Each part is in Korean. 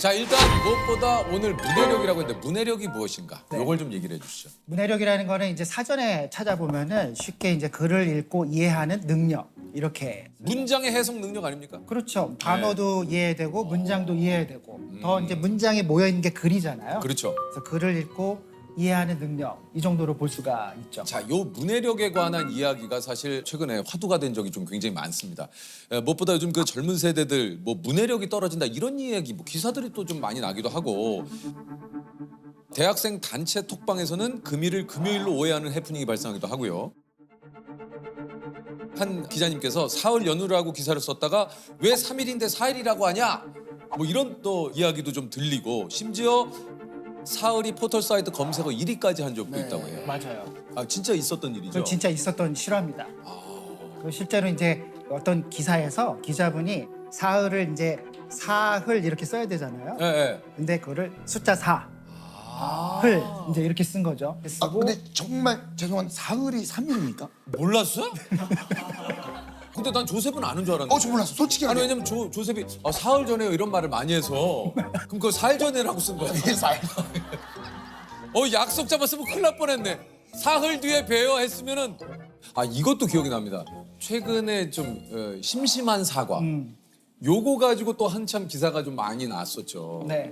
자, 일단 무엇보다 오늘 문해력이라고 했는데 문해력이 무엇인가? 네. 요걸 좀 얘기를 해주시죠. 문해력이라는 거는 이제 사전에 찾아보면은 쉽게 이제 글을 읽고 이해하는 능력 이렇게. 문장의 해석 능력 아닙니까? 그렇죠. 단어도 이해되고 문장도 이해되고 더 이제 문장에 모여 있는 게 글이잖아요. 그렇죠. 그래서 글을 읽고 이해하는 능력 이 정도로 볼 수가 있죠. 자, 요 문해력에 관한 이야기가 사실 최근에 화두가 된 적이 좀 굉장히 많습니다. 무엇보다 요즘 그 젊은 세대들 뭐 문해력이 떨어진다 이런 이야기 뭐 기사들이 또 좀 많이 나기도 하고 대학생 단체 톡방에서는 금일을 금요일로 오해하는 해프닝이 발생하기도 하고요. 한 기자님께서 사흘 연휴라고 기사를 썼다가 왜 3일인데 4일이라고 하냐? 뭐 이런 또 이야기도 좀 들리고 심지어 사흘이 포털 사이트 검색어 1위까지 한 적도 있다고 해요. 맞아요. 아, 진짜 있었던 일이죠? 그 진짜 있었던 실화입니다. 그 실제로 이제 어떤 기사에서 기자분이 사흘을 이제 사흘 이렇게 써야 되잖아요. 예, 예. 근데 그거를 숫자 4. 흘 이제 이렇게 쓴 거죠. 아, 쓰고 근데 정말 죄송한 사흘이 3일입니까? 몰랐어? 근데 난 조셉은 아는 줄 알았는데. 저 몰랐어. 솔직히 아니 말해. 왜냐면 조셉이 사흘 전에요 이런 말을 많이 해서 그럼 그걸 4일 전에라고 쓴 거야. 이게 사흘. 약속 잡았으면 큰일 날 뻔했네. 사흘 뒤에 봬요 했으면은 이것도 기억이 납니다. 최근에 좀 심심한 사과. 요거 가지고 또 한참 기사가 좀 많이 났었죠. 네.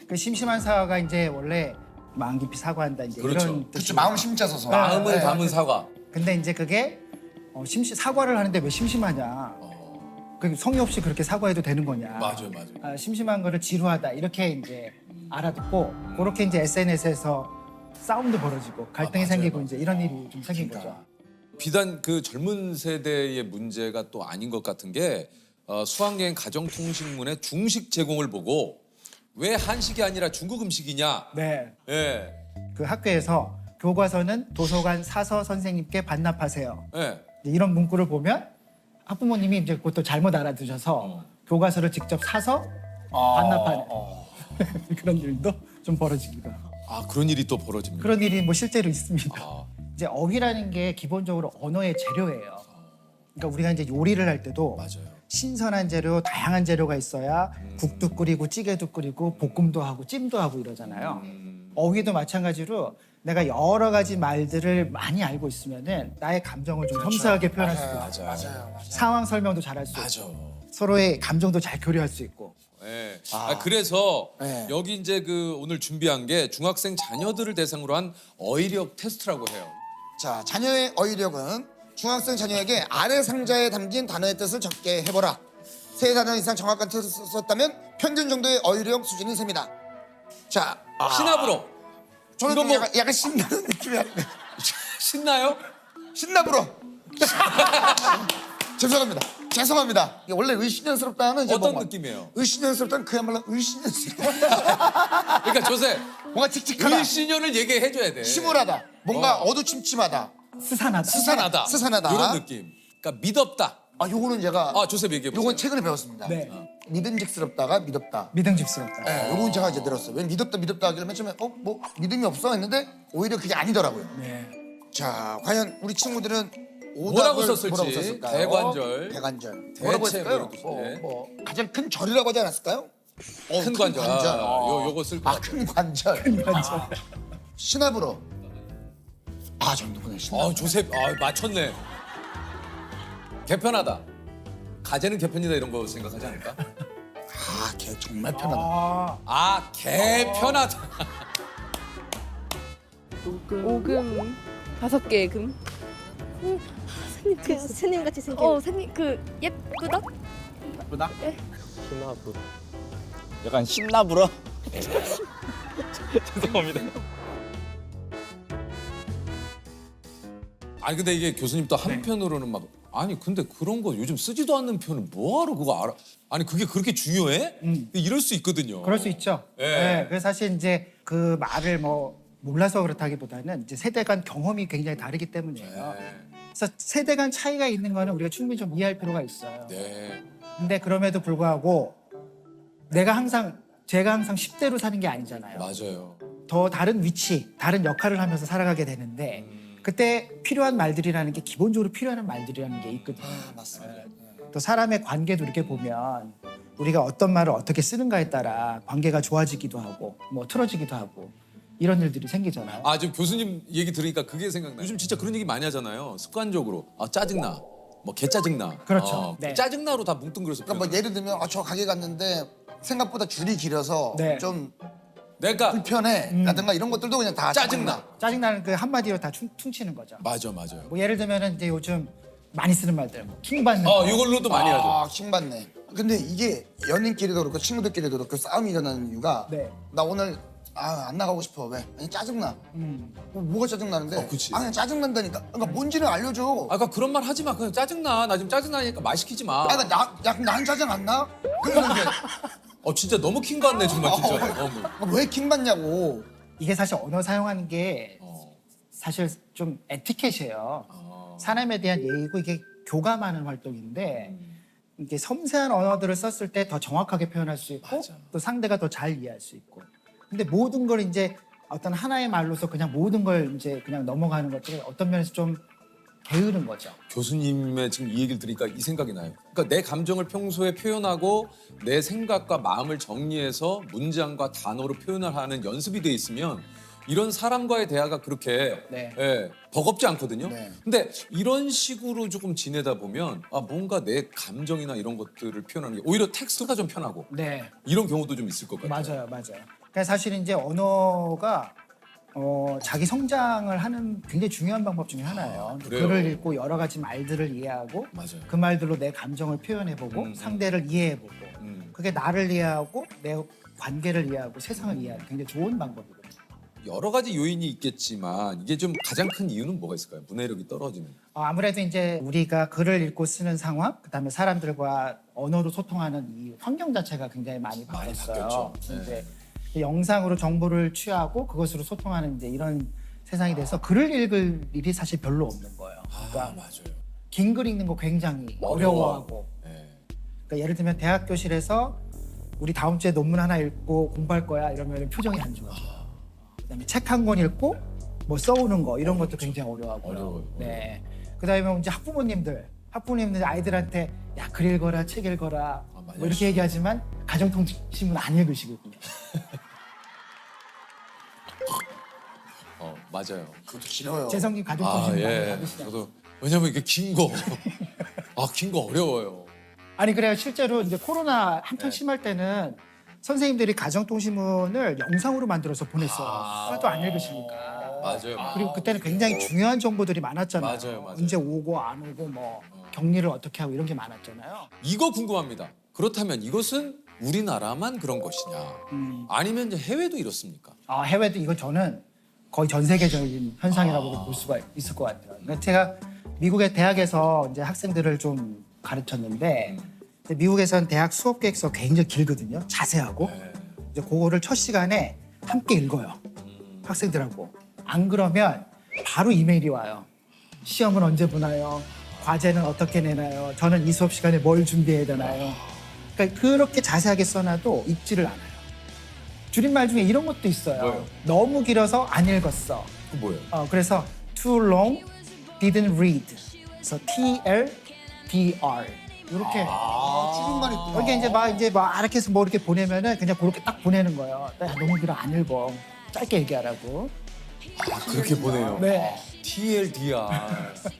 그 심심한 사과가 이제 원래 마음 깊이 사과한다 이제 그렇죠. 이런 그렇죠. 뜻이죠. 마음 심자 써서. 마음을 네. 담은 사과. 근데 이제 그게 사과를 하는데 왜 심심하냐? 그 성의 없이 그렇게 사과해도 되는 거냐? 맞아요. 심심한 거를 지루하다 이렇게 이제 알아듣고 그렇게 이제 SNS에서 싸움도 벌어지고 갈등이 맞아요. 생기고 이제 이런 일이 좀 생긴 그러니까. 거죠. 비단 그 젊은 세대의 문제가 또 아닌 것 같은 게 수학여행 가정통신문의 중식 제공을 보고 왜 한식이 아니라 중국 음식이냐? 네. 예, 그 학교에서 교과서는 도서관 사서 선생님께 반납하세요. 예. 이제 이런 문구를 보면 학부모님이 이제 그것도 잘못 알아두셔서 교과서를 직접 사서 반납하는 그런 일도 좀 벌어지기도 하고. 그런 일이 또 벌어집니다. 그런 일이 뭐 실제로 있습니다. 아. 이제 어휘라는 게 기본적으로 언어의 재료예요. 그러니까 우리가 이제 요리를 할 때도 맞아요. 신선한 재료, 다양한 재료가 있어야 국도 끓이고 찌개도 끓이고 볶음도 하고 찜도 하고 이러잖아요. 어휘도 마찬가지로 내가 여러 가지 말들을 많이 알고 있으면은 나의 감정을 좀 섬세하게 표현할 수도 있고 맞아요. 상황 설명도 잘할 수 있고 맞아. 서로의 감정도 잘 교류할 수 있고. 예. 그래서 네. 여기 이제 그 오늘 준비한 게 중학생 자녀들을 대상으로 한 어휘력 테스트라고 해요. 자, 자녀의 어휘력은 중학생 자녀에게 아래 상자에 담긴 단어의 뜻을 적게 해보라. 세 단어 이상 정확한 뜻을 썼다면 평균 정도의 어휘력 수준이 셉니다. 자, 신압으로. 저는 이거 좀 뭐- 약간 신나는 느낌이 아닌데. 신나요? 신나불어. 죄송합니다. 이게 원래 의신연스럽다는 이제 어떤 뭐 느낌이에요? 의신연스럽다는 그야말로 의신연스럽다. 그러니까 조셉, 뭔가 칙칙하다. 일신연을 얘기해줘야 돼. 침울하다. 뭔가 어두침침하다. 스산하다. 스산하다. 이런 느낌. 그러니까 믿었다. 요거는 제가 조셉 얘기해 보세요. 요건 최근에 배웠습니다. 네. 믿음직스럽다가 믿었다. 믿음직스럽다. 네, 요건 제가 이제 들었어요. 왜냐면 믿었다 하길래 맨 처음에 뭐 믿음이 없어 했는데 오히려 그게 아니더라고요. 네. 자, 과연 우리 친구들은 뭐라고 오답을 썼을지. 뭐라고 썼을까요? 대관절. 대관절. 대체 뭐라고 했을까요? 뭐 이런 뜻. 뭐 가장 큰 절이라고 하지 않았을까요? 큰 관절. 요거 쓸 것 같아요. 큰 관절. 관절. 신압으로. 정도구나. 신압. 조셉, 맞췄네. 개편하다. 가재는 개편이다 이런 거 생각하지 않을까? 걔 정말 편하다. 개편하다. 오금 5개의 금. 그 스님 같이 생긴. 스님 예쁘다? 신나불어. 약간 신나불어. 죄송합니다. 근데 이게 교수님 또 한편으로는 막 근데 그런 거 요즘 쓰지도 않는 표현을 뭐하러 그거 알아? 그게 그렇게 중요해? 이럴 수 있거든요. 그럴 수 있죠. 예. 네. 그래서 사실 이제 그 말을 뭐 몰라서 그렇다기보다는 이제 세대 간 경험이 굉장히 다르기 때문이에요. 그래서 세대 간 차이가 있는 거는 우리가 충분히 좀 이해할 필요가 있어요. 네. 근데 그럼에도 불구하고 제가 항상 10대로 사는 게 아니잖아요. 맞아요. 더 다른 위치, 다른 역할을 하면서 살아가게 되는데 그때 필요한 말들이라는 게 기본적으로 필요한 말들이라는 게 있거든요. 맞습니다. 또 사람의 관계도 이렇게 보면 우리가 어떤 말을 어떻게 쓰는가에 따라 관계가 좋아지기도 하고 뭐 틀어지기도 하고 이런 일들이 생기잖아요. 아 지금 교수님 얘기 들으니까 그게 생각나. 요즘 진짜 그런 얘기 많이 하잖아요. 습관적으로 짜증나, 뭐 개 짜증나. 그렇죠. 네. 짜증나로 다 뭉뚱그려서. 그러니까 뭐 예를 들면 저 가게 갔는데 생각보다 줄이 길어서 네. 좀 내가 불편해 라든가 이런 것들도 그냥 다 짜증나. 짜증나는 그 한마디로 다 퉁치는 거죠. 맞아 맞아요. 뭐 예를 들면은 이제 요즘 많이 쓰는 말들, 뭐 킹받는. 이걸로도 많이 하죠. 아, 킹받네. 근데 이게 연인끼리도 그렇고 친구들끼리도 그렇고 싸움이 일어나는 이유가 네. 나 오늘 안 나가고 싶어. 왜? 아니 짜증나. 뭐가 짜증나는데? 그치. 그냥 짜증난다니까. 그러니까 뭔지를 알려줘. 아까 그런 말 하지 마. 그냥 짜증나. 나 지금 짜증나니까 말 시키지 마. 그러니까 난 짜증 안 나? 그러면 이제 진짜 너무 킹 받네 정말 진짜. 뭐. 왜 킹받냐고. 이게 사실 언어 사용하는 게 어. 사실 좀 에티켓이에요. 사람에 대한 예의고 이게 교감하는 활동인데 이게 섬세한 언어들을 썼을 때 더 정확하게 표현할 수 있고 맞아. 또 상대가 더 잘 이해할 수 있고. 근데 모든 걸 이제 어떤 하나의 말로서 그냥 모든 걸 이제 그냥 넘어가는 것들은 어떤 면에서 좀 게으른 거죠. 교수님의 지금 이 얘기를 들으니까 이 생각이 나요. 그러니까 내 감정을 평소에 표현하고 내 생각과 마음을 정리해서 문장과 단어로 표현을 하는 연습이 돼 있으면 이런 사람과의 대화가 그렇게 네. 버겁지 않거든요. 네. 근데 이런 식으로 조금 지내다 보면 뭔가 내 감정이나 이런 것들을 표현하는 게 오히려 텍스트가 좀 편하고 네, 이런 경우도 좀 있을 것 같아요. 맞아요. 그러니까 사실 이제 언어가 자기 성장을 하는 굉장히 중요한 방법 중에 하나예요. 그래요? 글을 읽고 여러 가지 말들을 이해하고 맞아요. 그 말들로 내 감정을 표현해보고 상대를 이해해보고 그게 나를 이해하고 내 관계를 이해하고 세상을 이해하는 굉장히 좋은 방법이거든요. 여러 가지 요인이 있겠지만 이게 좀 가장 큰 이유는 뭐가 있을까요? 문해력이 떨어지는. 아무래도 이제 우리가 글을 읽고 쓰는 상황, 그다음에 사람들과 언어로 소통하는 이 환경 자체가 굉장히 많이 바뀌었어요. 바뀌었죠. 이제 영상으로 정보를 취하고 그것으로 소통하는 이제 이런 세상이 돼서 글을 읽을 일이 사실 별로 없는 거예요. 그러니까 맞아요. 긴 글 읽는 거 굉장히 어려워하고. 그러니까 예를 들면 대학 교실에서 우리 다음 주에 논문 하나 읽고 공부할 거야 이러면 표정이 안 좋아져요. 그다음에 책 한 권 읽고 뭐 써오는 거 이런 것도 굉장히 어려워하고요. 어려워요. 네. 그다음에 이제 학부모님들 아이들한테 야 글 읽어라 책 읽어라 맞아요. 뭐 이렇게 얘기하지만 가정통신문 안 읽으시거든요. 맞아요. 그것도 길어요. 재성님 가정통신문 많이 받으시죠? 저도 왜냐면 이게 긴 거, 긴 거 어려워요. 아니 그래요. 실제로 이제 코로나 한창 심할 때는 선생님들이 가정통신문을 영상으로 만들어서 보냈어요. 하나도 안 읽으시니까. 맞아요. 그리고 그때는 굉장히 중요한 정보들이 많았잖아요. 맞아요. 언제 오고 안 오고 뭐 격리를 어떻게 하고 이런 게 많았잖아요. 이거 궁금합니다. 그렇다면 이것은 우리나라만 그런 것이냐? 아니면 이제 해외도 이렇습니까? 해외도 이거 저는 거의 전 세계적인 현상이라고 볼 수가 있을 것 같아요. 그러니까 제가 미국의 대학에서 이제 학생들을 좀 가르쳤는데 이제 미국에서는 대학 수업 계획서 굉장히 길거든요. 자세하고 이제 그거를 첫 시간에 함께 읽어요. 학생들하고. 안 그러면 바로 이메일이 와요. 시험은 언제 보나요? 과제는 어떻게 내나요? 저는 이 수업 시간에 뭘 준비해야 되나요? 그러니까 그렇게 자세하게 써놔도 읽지를 않아요. 줄임말 중에 이런 것도 있어요. 뭐예요? 너무 길어서 안 읽었어. 그 뭐예요? 그래서 too long, didn't read. 그래서 TLDR 이렇게. 줄임말 있구나. 이게 이제 막 이렇게 해서 뭐 이렇게 보내면은 그냥 그렇게 딱 보내는 거예요. 야, 너무 길어 안 읽어. 짧게 얘기하라고. 그렇게 보내요. 네. TLDR.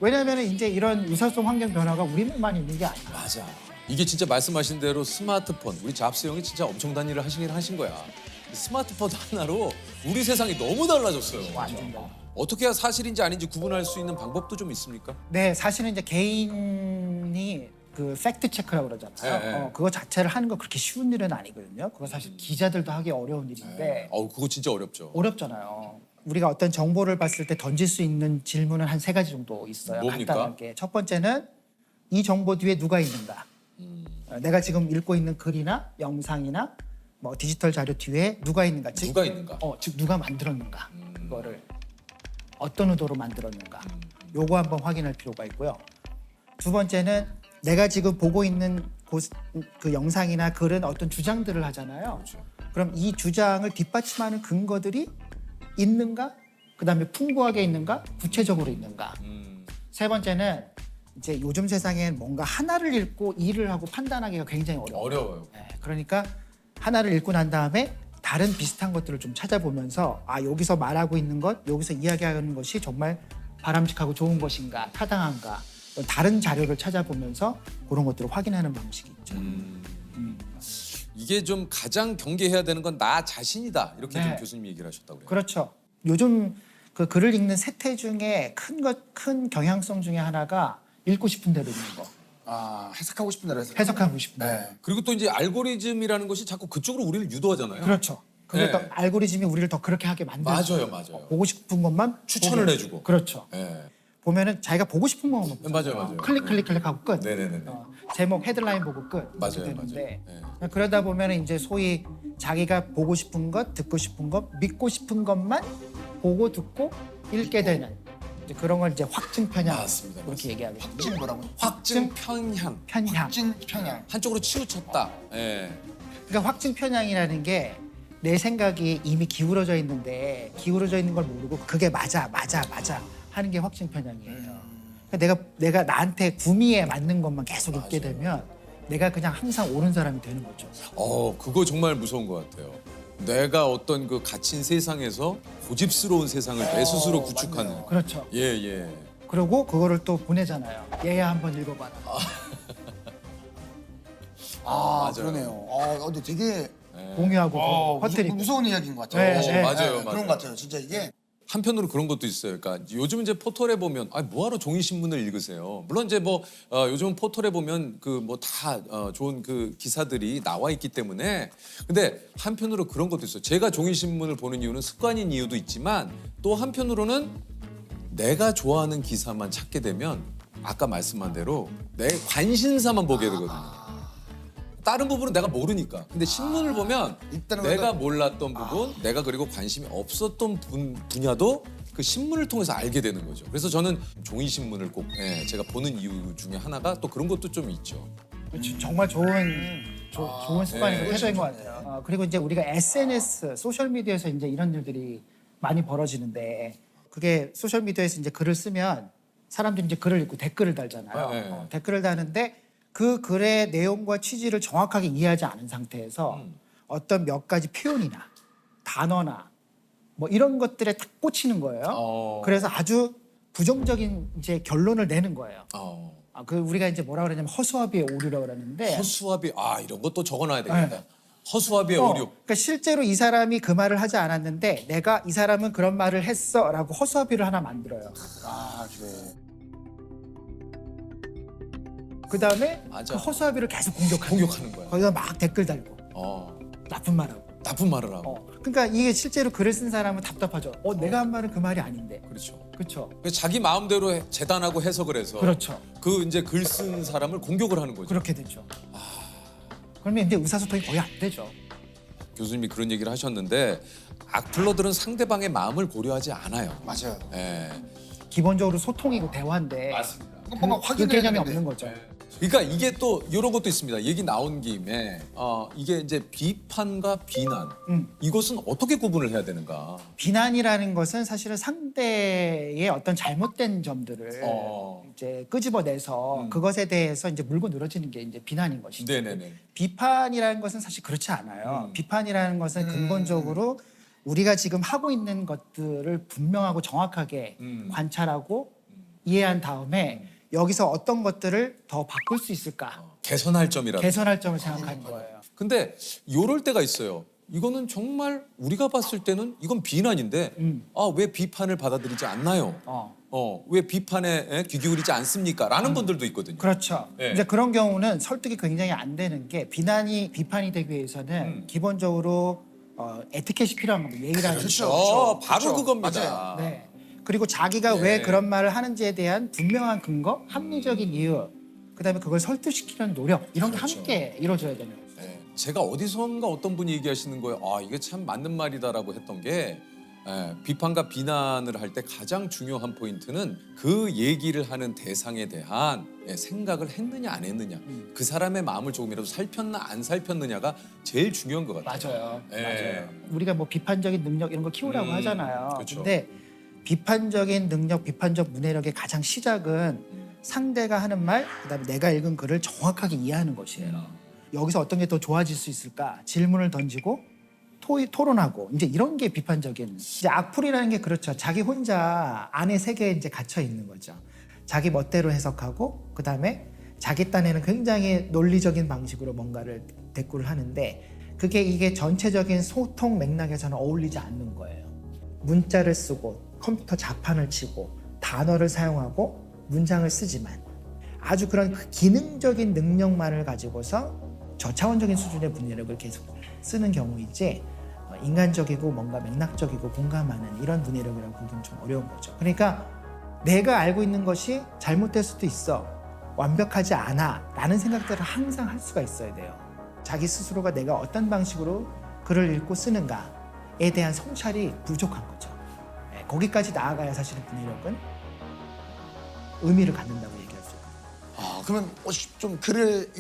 왜냐하면 이제 이런 유사성 환경 변화가 우리만 있는 게 아니야. 맞아. 이게 진짜 말씀하신 대로 스마트폰, 우리 잡스 형이 진짜 엄청난 일을 하신 거야. 스마트폰 하나로 우리 세상이 너무 달라졌어요. 완전 다. 어떻게 해야 사실인지 아닌지 구분할 수 있는 방법도 좀 있습니까? 네, 사실은 이제 개인이 그 팩트 체크라고 그러잖아요. 네. 그거 자체를 하는 거 그렇게 쉬운 일은 아니거든요. 그거 사실 기자들도 하기 어려운 일인데 그거 진짜 어렵죠. 어렵잖아요. 우리가 어떤 정보를 봤을 때 던질 수 있는 질문은 한 3가지 정도 있어요. 뭡니까? 간단하게. 첫 번째는 이 정보 뒤에 누가 있는가. 내가 지금 읽고 있는 글이나 영상이나 뭐 디지털 자료 뒤에 누가 있는가. 즉, 누가 있는가? 즉 누가 만들었는가. 그거를 어떤 의도로 만들었는가. 요거 한번 확인할 필요가 있고요. 두 번째는 내가 지금 보고 있는 그 영상이나 글은 어떤 주장들을 하잖아요. 그렇죠. 그럼 이 주장을 뒷받침하는 근거들이 있는가? 그다음에 풍부하게 있는가? 구체적으로 있는가? 세 번째는 이제 요즘 세상엔 뭔가 하나를 읽고 일을 하고 판단하기가 굉장히 어려워요. 어려워요. 네, 그러니까 하나를 읽고 난 다음에 다른 비슷한 것들을 좀 찾아보면서 아 여기서 말하고 있는 것, 여기서 이야기하는 것이 정말 바람직하고 좋은 것인가, 타당한가 다른 자료를 찾아보면서 그런 것들을 확인하는 방식이 있죠. 이게 좀 가장 경계해야 되는 건 나 자신이다. 이렇게 네. 좀 교수님이 얘기를 하셨다고 그래요. 그렇죠. 요즘 그 글을 읽는 세태 중에 큰 경향성 중에 하나가 읽고 싶은 대로 읽는 거, 아, 해석하고 싶은 대로 해석하고 싶은 대로. 네. 그리고 또 이제 알고리즘이라는 것이 자꾸 그쪽으로 우리를 유도하잖아요. 그렇죠. 그게 네. 또 알고리즘이 우리를 더 그렇게 하게 만들죠. 맞아요. 보고 싶은 것만 추천을 보게. 해주고. 그렇죠. 네. 보면은 자기가 보고 싶은 것만 보고 맞아요. 클릭하고 끝. 네네네. 제목 헤드라인 보고 끝. 맞아요. 이렇게 되는데 네. 그러다 보면은 이제 소위 자기가 보고 싶은 것, 듣고 싶은 것, 믿고 싶은 것만 보고 듣고 읽게 되는 이제 그런 걸 이제 확증 편향 맞습니다. 그렇게 얘기하고 확증 뭐라고? 확증 편향. 편향. 확증 편향. 한쪽으로 치우쳤다. 예. 그러니까 확증 편향이라는 게 내 생각이 이미 기울어져 있는데 기울어져 있는 걸 모르고 그게 맞아 하는 게 확증 편향이에요. 그러니까 내가 나한테 구미에 맞는 것만 계속 읽게 되면 내가 그냥 항상 옳은 사람이 되는 거죠. 그거 정말 무서운 것 같아요. 내가 어떤 그 갇힌 세상에서 고집스러운 세상을 내 스스로 구축하는. 그렇죠. 예. 그리고 그거를 또 보내잖아요. 얘야 한번 읽어봐라. 아, 맞아요. 그러네요. 근데 되게 공유하고 퍼뜨리고. 무서운 이야기인 것 같아요. 네, 맞아요. 그런 것 같아요. 진짜 이게 한편으로 그런 것도 있어요. 그러니까 요즘 이제 포털에 보면 뭐하러 종이 신문을 읽으세요. 물론 이제 요즘 포털에 보면 그 다 좋은 그 기사들이 나와 있기 때문에 근데 한편으로 그런 것도 있어요. 제가 종이 신문을 보는 이유는 습관인 이유도 있지만 또 한편으로는 내가 좋아하는 기사만 찾게 되면 아까 말씀한 대로 내 관심사만 보게 되거든요. 다른 부분은 내가 모르니까. 근데 신문을 보면 일단은 내가 몰랐던 부분, 내가 그리고 관심이 없었던 분야도 그 신문을 통해서 알게 되는 거죠. 그래서 저는 종이 신문을 꼭 제가 보는 이유 중에 하나가 또 그런 것도 좀 있죠. 정말 좋은 습관이고 네. 태도인 것 같아요. 그리고 이제 우리가 SNS, 소셜 미디어에서 이제 이런 일들이 많이 벌어지는데 그게 소셜 미디어에서 이제 글을 쓰면 사람들이 이제 글을 읽고 댓글을 달잖아요. 네. 댓글을 다는데 그 글의 내용과 취지를 정확하게 이해하지 않은 상태에서 어떤 몇 가지 표현이나 단어나 뭐 이런 것들에 딱 꽂히는 거예요. 그래서 아주 부정적인 이제 결론을 내는 거예요. 그 우리가 이제 뭐라 그러냐면 허수아비의 오류라고 그러는데 허수아비 이런 것도 적어놔야 되겠다. 허수아비의 오류. 그러니까 실제로 이 사람이 그 말을 하지 않았는데 내가 이 사람은 그런 말을 했어라고 허수아비를 하나 만들어요. 그래. 그다음에 맞아. 그 허수아비를 계속 공격하는 거야. 거기다 막 댓글 달고 나쁜 말하고. 나쁜 말을 하고. 그러니까 이게 실제로 글을 쓴 사람은 답답하죠. 내가 한 말은 그 말이 아닌데. 그렇죠. 그렇죠. 자기 마음대로 재단하고 해석을 해서 그렇죠. 그 이제 글 쓴 사람을 공격을 하는 거죠. 그렇게 되죠. 그러면 이제 의사소통이 거의 안 되죠. 교수님이 그런 얘기를 하셨는데 악플러들은 상대방의 마음을 고려하지 않아요. 맞아요. 예. 기본적으로 소통이고 대화인데 뭔가 그 확인해야 개념이 되는데. 없는 거죠. 그러니까 이게 또 이런 것도 있습니다. 얘기 나온 김에 이게 이제 비판과 비난 이것은 어떻게 구분을 해야 되는가? 비난이라는 것은 사실은 상대의 어떤 잘못된 점들을 이제 끄집어내서 그것에 대해서 이제 물고 늘어지는 게 이제 비난인 것이죠. 네네네. 비판이라는 것은 사실 그렇지 않아요. 비판이라는 것은 근본적으로 우리가 지금 하고 있는 것들을 분명하고 정확하게 관찰하고 이해한 다음에 여기서 어떤 것들을 더 바꿀 수 있을까? 개선할 점이라도. 개선할 점을 생각하는 거예요. 근데 요럴 때가 있어요. 이거는 정말 우리가 봤을 때는 이건 비난인데 왜 비판을 받아들이지 않나요? 왜 비판에 귀 기울이지 않습니까? 라는 분들도 있거든요. 그렇죠. 네. 이제 그런 경우는 설득이 굉장히 안 되는 게 비판이 되기 위해서는 기본적으로 에티켓이 필요한 겁니다. 예의라는 그렇죠. 바로 그렇죠. 그겁니다. 맞아요. 네. 그리고 자기가 네. 왜 그런 말을 하는지에 대한 분명한 근거, 합리적인 이유, 그다음에 그걸 설득시키는 노력 이런 게 함께 이루어져야 되는 거죠. 네. 제가 어디선가 어떤 분이 얘기하시는 거예요. 이게 참 맞는 말이다라고 했던 게 비판과 비난을 할 때 가장 중요한 포인트는 그 얘기를 하는 대상에 대한 생각을 했느냐 안 했느냐 그 사람의 마음을 조금이라도 살폈나 안 살폈느냐가 제일 중요한 것 같아요. 맞아요. 우리가 뭐 비판적인 능력 이런 거 키우라고 하잖아요. 그렇죠. 근데 비판적인 능력, 비판적 문해력의 가장 시작은 상대가 하는 말, 그다음에 내가 읽은 글을 정확하게 이해하는 것이에요. 여기서 어떤 게 더 좋아질 수 있을까? 질문을 던지고 토론하고 이제 이런 게 비판적인. 이제 악플이라는 게 그렇죠. 자기 혼자 안에 세계에 이제 갇혀 있는 거죠. 자기 멋대로 해석하고 그다음에 자기 딴에는 굉장히 논리적인 방식으로 뭔가를 대꾸를 하는데 이게 전체적인 소통 맥락에서는 어울리지 않는 거예요. 문자를 쓰고 컴퓨터 자판을 치고 단어를 사용하고 문장을 쓰지만 아주 그런 그 기능적인 능력만을 가지고서 저차원적인 수준의 문해력을 계속 쓰는 경우이지 인간적이고 뭔가 맥락적이고 공감하는 이런 문해력이라고 보기는 좀 어려운 거죠. 그러니까 내가 알고 있는 것이 잘못될 수도 있어, 완벽하지 않아 라는 생각들을 항상 할 수가 있어야 돼요. 자기 스스로가 내가 어떤 방식으로 글을 읽고 쓰는가에 대한 성찰이 부족한 거죠. 거기까지 나아가야 사실은 문해력은 의미를 갖는다고 얘기할 수 있어요. 그러면 좀 글을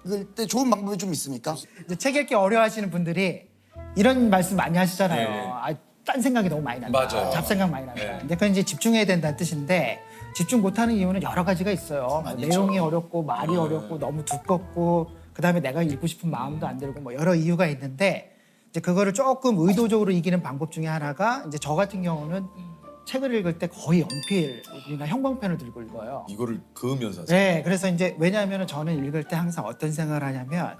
읽을 때 좋은 방법이 좀 있습니까? 이제 책 읽기 어려워하시는 분들이 이런 말씀 많이 하시잖아요. 네. 딴 생각이 너무 많이 난다. 맞아요. 잡생각 많이 난다. 네. 근데 그건 이제 집중해야 된다는 뜻인데 집중 못하는 이유는 여러 가지가 있어요. 뭐 많이 내용이 있죠. 어렵고 말이 어렵고 너무 두껍고 그다음에 내가 읽고 싶은 마음도 안 들고 뭐 여러 이유가 있는데 이제 그거를 조금 의도적으로 이기는 방법 중에 하나가 이제 저 같은 경우는 책을 읽을 때 거의 연필이나 형광펜을 들고 읽어요. 이거를 그으면서 하세요. 네, 그래서 이제 왜냐하면 저는 읽을 때 항상 어떤 생각을 하냐면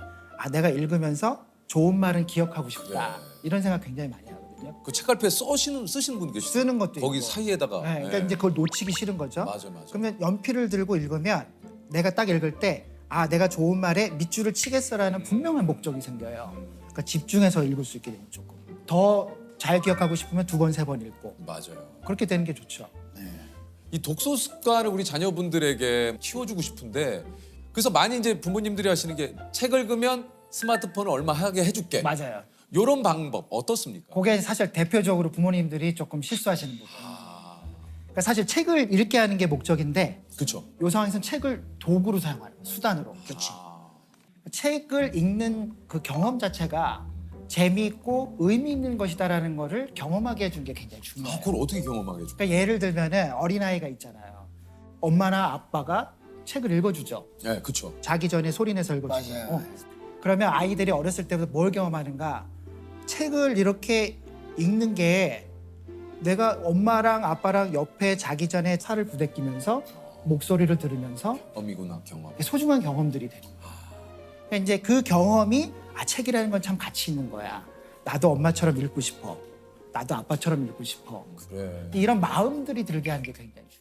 내가 읽으면서 좋은 말은 기억하고 싶다. 네. 이런 생각 굉장히 많이 하거든요. 그 책갈피에 쓰시는 분 계시죠? 쓰는 것도 거기 있고. 사이에다가. 네, 그러니까 이제 그걸 놓치기 싫은 거죠. 맞아. 그러면 연필을 들고 읽으면 내가 딱 읽을 때 내가 좋은 말에 밑줄을 치겠어라는 분명한 목적이 생겨요. 그러니까 집중해서 읽을 수 있게 되는 조금. 더 잘 기억하고 싶으면 2번, 3번 읽고. 맞아요. 그렇게 되는 게 좋죠. 이 독서 습관을 우리 자녀분들에게 키워주고 싶은데 그래서 많이 이제 부모님들이 하시는 게 책 읽으면 스마트폰을 얼마 하게 해줄게. 맞아요. 이런 방법 어떻습니까? 그게 사실 대표적으로 부모님들이 조금 실수하시는 부분. 그러니까 사실 책을 읽게 하는 게 목적인데 그렇죠. 이 상황에서는 책을 도구로 사용하는 거예요. 수단으로. 그렇지. 책을 읽는 그 경험 자체가 재미있고 의미 있는 것이다라는 거를 경험하게 해준 게 굉장히 중요해요. 그걸 어떻게 경험하게 해줘? 그러니까 예를 들면은 어린아이가 있잖아요. 엄마나 아빠가 책을 읽어주죠. 네, 그렇죠. 자기 전에 소리내서 읽어주죠. 맞아요. 그러면 아이들이 어렸을 때부터 뭘 경험하는가? 책을 이렇게 읽는 게 내가 엄마랑 아빠랑 옆에 자기 전에 살을 부대끼면서 목소리를 들으면서 어미구나 경험. 소중한 경험들이 되는 거예요. 그러니까 이제 그 경험이 책이라는 건 참 가치 있는 거야. 나도 엄마처럼 읽고 싶어. 나도 아빠처럼 읽고 싶어. 그래. 이런 마음들이 들게 하는 게 굉장히 중요해요.